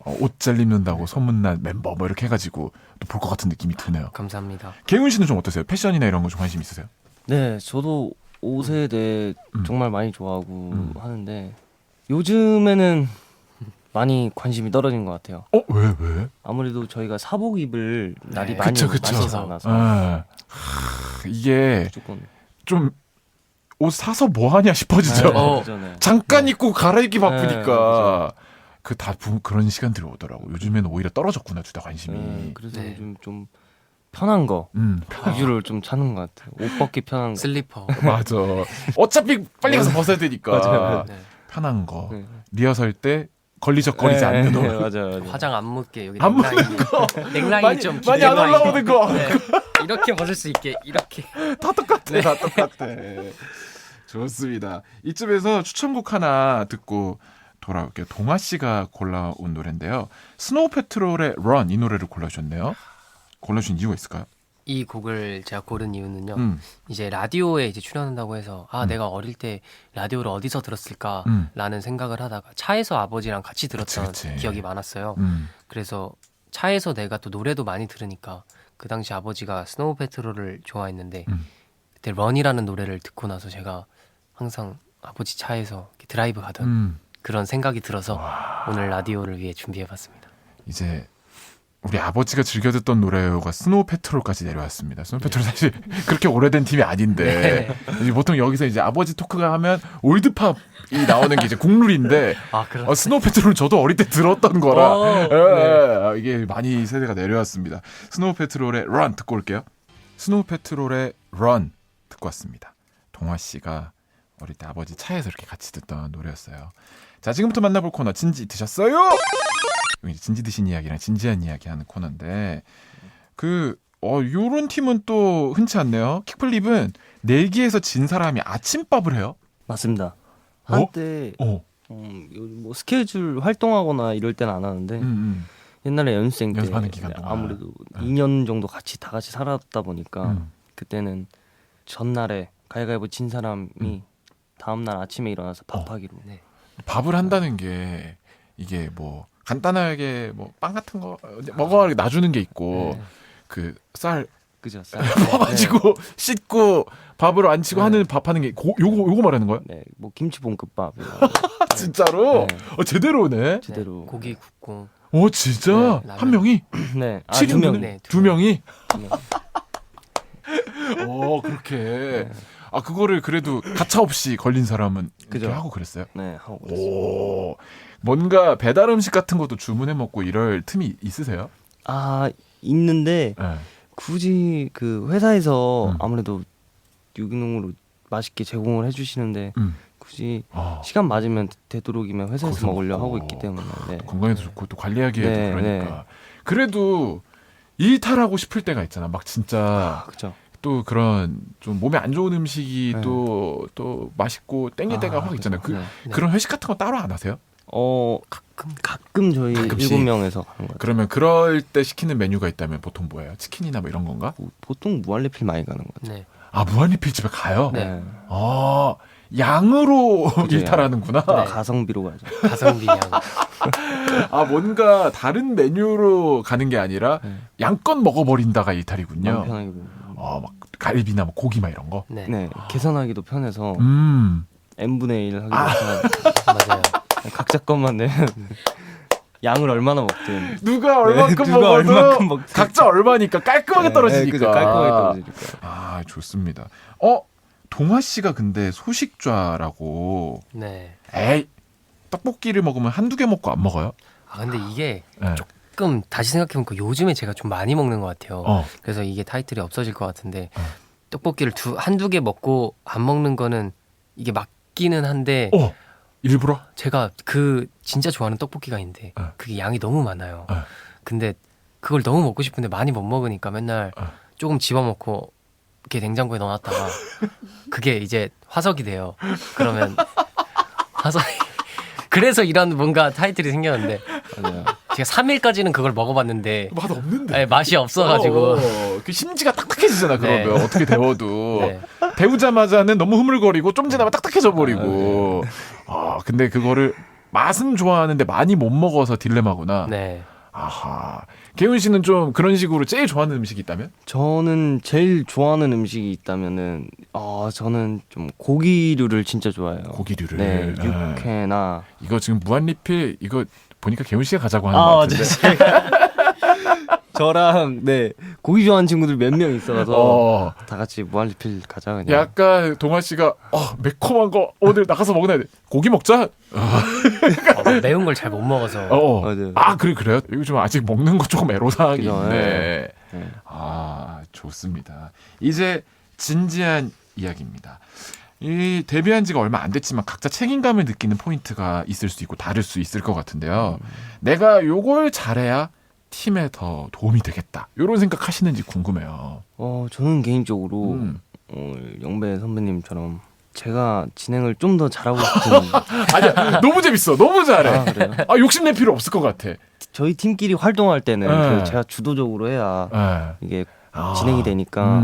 옷 잘 입는다고 소문난 멤버 뭐 이렇게 해가지고 또 볼 것 같은 느낌이 드네요. 감사합니다. 개훈 씨는 좀 어떠세요? 패션이나 이런 거 좀 관심 있으세요? 네, 저도 옷에 대해 정말 많이 좋아하고 하는데 요즘에는 많이 관심이 떨어진 것 같아요. 왜? 아무래도 저희가 사복 입을 날이 많이 그쵸. 많지 않아서 이게 무조건 좀 옷 사서 뭐 하냐 싶어지죠. 네. 잠깐 입고 갈아입기 바쁘니까 네, 그런 시간들이 오더라고. 요즘에는 오히려 떨어졌구나 둘 다 관심이. 네, 그래서 네. 요즘 좀 편한 거 위주를 좀 찾는 것 같아요. 옷 벗기 편한 거. 슬리퍼. 맞아. 어차피 빨리 가서 벗어야 되니까 맞아요. 네. 편한 거. 네. 리허설 때 걸리적거리지 않는 옷. 맞아요. 화장 안 묻게 여기 안 넥라인이 좀 많이 안 라인이. 올라오는 거. 네. 이렇게 벗을 수 있게 이렇게. 다 똑같아. 다 똑같아. 좋습니다. 이쯤에서 추천곡 하나 듣고 돌아올게요. 동아 씨가 골라온 노래인데요. 스노우 패트롤의 Run 이 노래를 골라주셨네요. 골라주신 이유가 있을까요? 이 곡을 제가 고른 이유는요. 이제 라디오에 이제 출연한다고 해서 내가 어릴 때 라디오를 어디서 들었을까라는 생각을 하다가 차에서 아버지랑 같이 들었던 그치. 기억이 많았어요. 그래서 차에서 내가 또 노래도 많이 들으니까 그 당시 아버지가 스노우 패트롤을 좋아했는데 그때 런이라는 노래를 듣고 나서 제가 항상 아버지 차에서 이렇게 드라이브 가던 그런 생각이 들어서 오늘 라디오를 위해 준비해봤습니다. 이제 우리 아버지가 즐겨 듣던 노래가 스노우 패트롤까지 내려왔습니다. 스노우 패트롤 사실 그렇게 오래된 팀이 아닌데 이제 보통 여기서 이제 아버지 토크가 하면 올드팝이 나오는 게 이제 국룰인데 스노우 패트롤 저도 어릴 때 들었던 거라 이게 많이 세대가 내려왔습니다. 스노우 패트롤의 Run 듣고 올게요. 스노우 패트롤의 Run 듣고 왔습니다. 동화 씨가 어릴 때 아버지 차에서 이렇게 같이 듣던 노래였어요. 자, 지금부터 만나볼 코너 진지 드셨어요? 진지 드신 이야기랑 진지한 이야기 하는 코너인데 요런 팀은 또 흔치 않네요. 킥플립은 내기에서 진 사람이 아침밥을 해요. 맞습니다. 한때 뭐 스케줄 활동하거나 이럴 때는 안 하는데 옛날에 연습생 때 연습하는 기간 동안. 아무래도 2년 정도 다 같이 살았다 보니까 그때는 전날에 가위바위보 진 사람이 다음날 아침에 일어나서 밥하기로. 밥을 한다는 게 이게 뭐 간단하게 뭐 빵 같은 거 먹어 놔주는 게 있고 네. 그 쌀 그죠. 퍼가지고 씻고 밥을 안 치고 네. 하는 밥 하는 게 요거 말하는 거야? 네, 뭐 김치 볶음밥 진짜로? 네. 제대로네. 제대로. 고기 굽고 오 진짜 네, 라면. 한 명이 네. 아, 7인분은 2명. 네, 두 명이 네. 그렇게 아 그거를 그래도 가차 없이 걸린 사람은 이렇게 그죠. 하고 그랬어요. 네, 하고 그랬어요. 오 뭔가 배달 음식 같은 것도 주문해 먹고 이럴 틈이 있으세요? 아, 있는데 네. 굳이 그 회사에서 음. 아무래도 유기농으로 맛있게 제공을 해주시는데 굳이 아, 시간 맞으면 되도록이면 회사에서 거기서 먹으려 먹고. 하고 있기 때문에 네. 건강에도 좋고 또 관리하기에도 네, 그러니까 네. 그래도 일탈하고 싶을 때가 있잖아. 막 아, 진짜 그죠. 또 그런 좀 몸에 안 좋은 음식이 네. 또 맛있고 땡길 때가 아, 확 있잖아요. 그죠. 네. 그런 회식 같은 거 따로 안 하세요? 가끔 저희 가끔씩. 7명에서 가는 거 그러면 그럴 때 시키는 메뉴가 있다면 보통 뭐예요? 치킨이나 뭐 이런 건가? 보통 무한리필 많이 가는 거 같아요. 네. 아 무한리필 집에 가요? 네. 아 양으로 그죠, 일탈하는구나. 네. 가성비로 가죠. 가성비량. 아 뭔가 다른 메뉴로 가는 게 아니라 네. 양껏 먹어버린다가 마음 일탈이군요. 편하게 먹는 거. 막 갈비나 뭐 고기 막 이런 거. 네. 네, 계산하기도 편해서 n분의 1 하기도 편하고 맞아요. 각자 것만 내면 양을 얼마나 먹든 누가 얼마큼 누가 먹어도 얼마큼 먹든. 각자 얼마니까 깔끔하게 네, 떨어지니까. 그죠, 깔끔하게 떨어지니까. 아 좋습니다. 동아 씨가 근데 소식좌라고. 네. 에이 떡볶이를 먹으면 한두 개 먹고 안 먹어요? 아 근데 이게 네. 조금 다시 생각해보니까 요즘에 제가 좀 많이 먹는 것 같아요. 어. 그래서 이게 타이틀이 없어질 것 같은데 어. 떡볶이를 한두 개 먹고 안 먹는 거는 이게 맞기는 한데 일부러? 제가 그 진짜 좋아하는 떡볶이가 있는데 어. 그게 양이 너무 많아요. 어. 근데 그걸 너무 먹고 싶은데 많이 못 먹으니까 맨날 어. 조금 집어먹고 이렇게 냉장고에 넣어놨다가 그게 이제 화석이 돼요. 그러면 화석이 그래서 이런 뭔가 타이틀이 생겼는데 맞아요. 제가 3일까지는 그걸 먹어봤는데 맛 없는데. 네, 맛이 없어가지고 그 심지가 딱딱해지잖아. 네. 그러면 어떻게 데워도 네. 데우자마자는 너무 흐물거리고 좀 지나면 딱딱해져 버리고. 근데 그거를 맛은 좋아하는데 많이 못 먹어서 딜레마구나. 네. 아하. 개훈 씨는 좀 그런 식으로 제일 좋아하는 음식이 있다면? 저는 제일 좋아하는 음식이 있다면은 저는 좀 고기류를 진짜 좋아해요. 고기류를. 네, 아. 육회나 이거 지금 무한리필 이거 보니까 개훈 씨가 가자고 하는 것 같은데. 저랑 네 고기 좋아하는 친구들 몇 명 있어서 다 같이 무한리필 가자 그냥. 약간 동아 씨가 매콤한 거 오늘 나가서 먹어야 돼. 고기 먹자. 매운 걸 잘 못 먹어서 맞아요. 그래요? 이거 좀 아직 먹는 거 조금 애로사항이 그죠, 있네. 네. 좋습니다. 이제 진지한 이야기입니다. 이 데뷔한 지가 얼마 안 됐지만 각자 책임감을 느끼는 포인트가 있을 수 있고 다를 수 있을 것 같은데요. 내가 요걸 잘해야 팀에 더 도움이 되겠다. 이런 생각 하시는지 궁금해요. 저는 개인적으로 영배 선배님처럼 제가 진행을 좀 더 잘하고 싶은 아니야, 너무 재밌어. 너무 잘해. 그래요? 욕심낼 필요 없을 것 같아. 저희 팀끼리 활동할 때는 네. 제가 주도적으로 해야 네. 이게 진행이 되니까.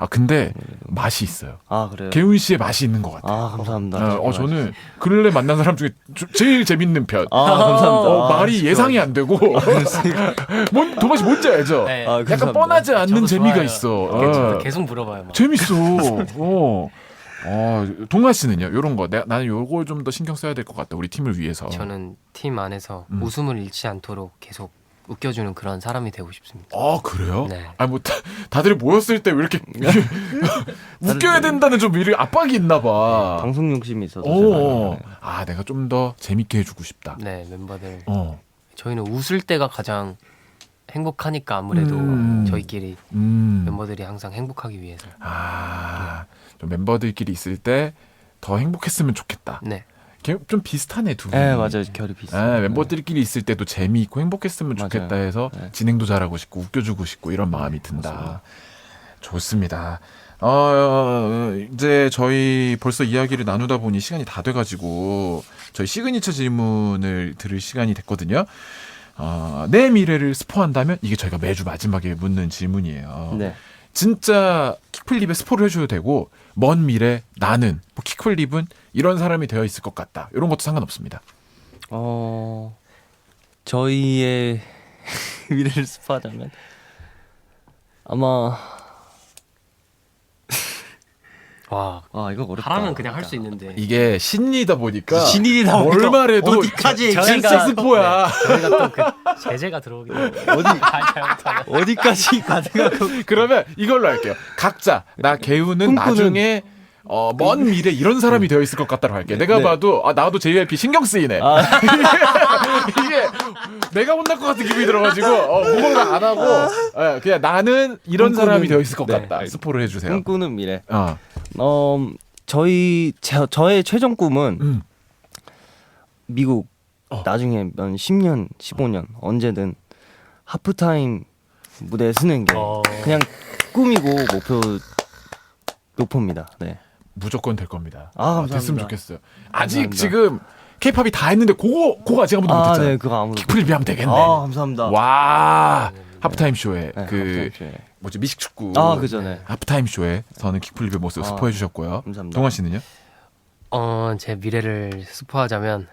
근데 맛이 있어요. 그래요? 개훈 씨의 맛이 있는 것 같아요. 감사합니다. 저는 근래 만난 사람 중에 제일 재밌는 편. 감사합니다. 말이 예상이 안 되고. 도마 씨 뭔지 알죠? 네. 약간 감사합니다. 뻔하지 않는 저도 재미가 좋아요. 있어. 저도 계속 물어봐요. 막. 재밌어. 동아 씨는요? 요런 거 나는 요걸 좀 더 신경 써야 될 것 같다. 우리 팀을 위해서. 저는 팀 안에서 웃음을 잃지 않도록 계속 웃겨주는 그런 사람이 되고 싶습니다. 그래요? 네. 뭐 다들 모였을 때 왜 이렇게 웃겨야 된다는 좀 이렇게 압박이 있나 봐. 방송 욕심이 있어서 제가. 내가 좀 더 재밌게 해주고 싶다. 네, 멤버들. 저희는 저희는 웃을 때가 가장 행복하니까 아무래도 저희끼리 멤버들이 항상 행복하기 위해서. 좀 멤버들끼리 있을 때 더 행복했으면 좋겠다. 네. 좀 비슷하네 두 분이. 네, 맞아요. 결이 비슷해요. 멤버들끼리 있을 때도 재미있고 행복했으면 좋겠다 맞아요. 해서 네. 진행도 잘하고 싶고 웃겨주고 싶고 이런 마음이 든다. 맞습니다. 좋습니다. 이제 저희 벌써 이야기를 나누다 보니 시간이 다 돼가지고 저희 시그니처 질문을 들을 시간이 됐거든요. 내 미래를 스포한다면 이게 저희가 매주 마지막에 묻는 질문이에요. 네. 진짜 킥플립에 스포를 해줘도 되고 먼 미래 나는 뭐 킥플립은 이런 사람이 되어 있을 것 같다. 이런 것도 상관없습니다. 저희의 미래를 스포하자면 아마 와, 이거 어렵다. 바라면 그냥 할 수 있는데 이게 신이다 보니까 신인이다 뭘 보니까 말해도 어디까지 진짜 스포야. 저희가 또 그 제재가 들어오기 때문에 잘못하면 어디까지 가능하고 그러면 이걸로 할게요. 각자 나 개우는 나중에 먼 미래 이런 사람이 되어 있을 것 같다고 할게. 내가 네. 봐도 나도 JYP 신경 쓰이네. 이게 내가 혼날 것 같은 기분이 들어가지고 그걸 안 하고 그냥 나는 이런 꿈꾸는- 사람이 되어 있을 것 네. 같다. 스포를 해주세요. 꿈꾸는 미래. 어. 저의 최종 꿈은 음. 미국 나중에 몇 10년, 15년 언제든 하프타임 무대에 서는 게 그냥 꿈이고 목표입니다. 네. 무조건 될 겁니다. 감사합니다. 됐으면 좋겠어요. 아직 감사합니다. 지금 K-팝이 다 했는데 그거 아직 아무도 못했잖아요. 네, 그거 아무도. 킥플립이 하면 되겠네. 감사합니다. 와 하프타임 쇼에 네, 그 하프타임 쇼에. 뭐지 미식축구 그죠, 네. 하프타임 쇼에 저는 킥플립의 모습 스포해 주셨고요. 감사합니다. 동원 씨는요? 제 미래를 스포하자면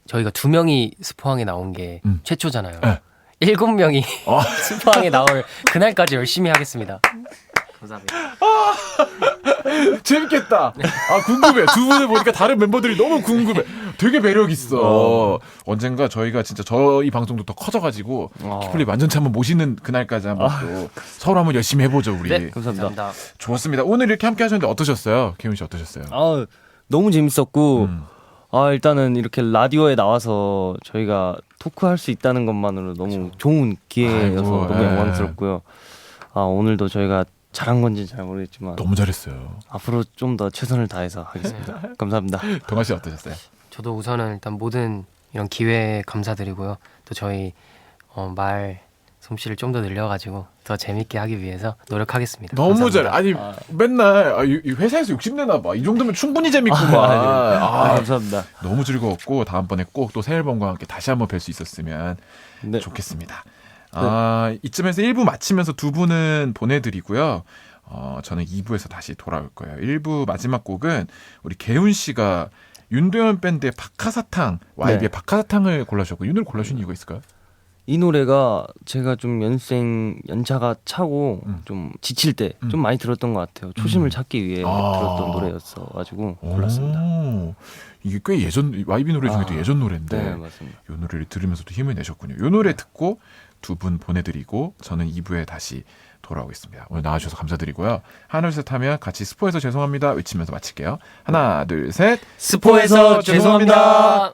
저희가 2명이 스포항에 나온 게 최초잖아요. 네. 7명이 스포항에 나올 그날까지 열심히 하겠습니다. 감사합니다. 재밌겠다. 궁금해. 두 분을 보니까 다른 멤버들이 너무 궁금해. 되게 매력 있어. 언젠가 저희가 진짜 저희 방송도 더 커져가지고 킥플립 완전체 한번 모시는 그날까지 한번 또 서로 한번 열심히 해보죠 우리. 네, 감사합니다. 좋습니다. 오늘 이렇게 함께 하셨는데 어떠셨어요? 개훈 씨 어떠셨어요? 너무 재밌었고 일단은 이렇게 라디오에 나와서 저희가 토크할 수 있다는 것만으로 너무 좋은 기회여서 아이고, 너무 영광스럽고요. 오늘도 저희가 잘한 건지 잘 모르겠지만 너무 잘했어요. 앞으로 좀 더 최선을 다해서 하겠습니다. 감사합니다. 동아 씨 어떠셨어요? 저도 우선은 일단 모든 이런 기회에 감사드리고요. 또 저희 말 솜씨를 좀 더 늘려가지고 더 재밌게 하기 위해서 노력하겠습니다. 너무 감사합니다. 잘해. 아니 맨날 이 회사에서 욕심내나 봐. 이 정도면 충분히 재밌구만. 감사합니다. 너무 즐거웠고 다음번에 꼭 또 새 앨범과 함께 다시 한번 뵐 수 있었으면 네. 좋겠습니다. 이쯤에서 1부 마치면서 두 분은 보내드리고요. 저는 2부에서 다시 돌아올 거예요. 1부 마지막 곡은 우리 개훈 씨가 윤도현 밴드의 박하사탕, YB의 네. 박하사탕을 골라주셨고 이 노래 골라주신 이유가 있을까요? 이 노래가 제가 좀 연차가 차고 좀 지칠 때 좀 많이 들었던 것 같아요. 초심을 찾기 위해 들었던 노래였어 가지고 골랐습니다. 이게 꽤 예전 YB 노래 중에도 예전 노래인데 네, 맞습니다. 이 노래를 들으면서도 힘을 내셨군요. 이 노래 듣고 두 분 보내드리고 저는 2부에 다시 돌아오겠습니다. 오늘 나와주셔서 감사드리고요. 하나 둘 셋 하면 같이 스포해서 죄송합니다 외치면서 마칠게요. 하나 둘 셋 스포해서 죄송합니다.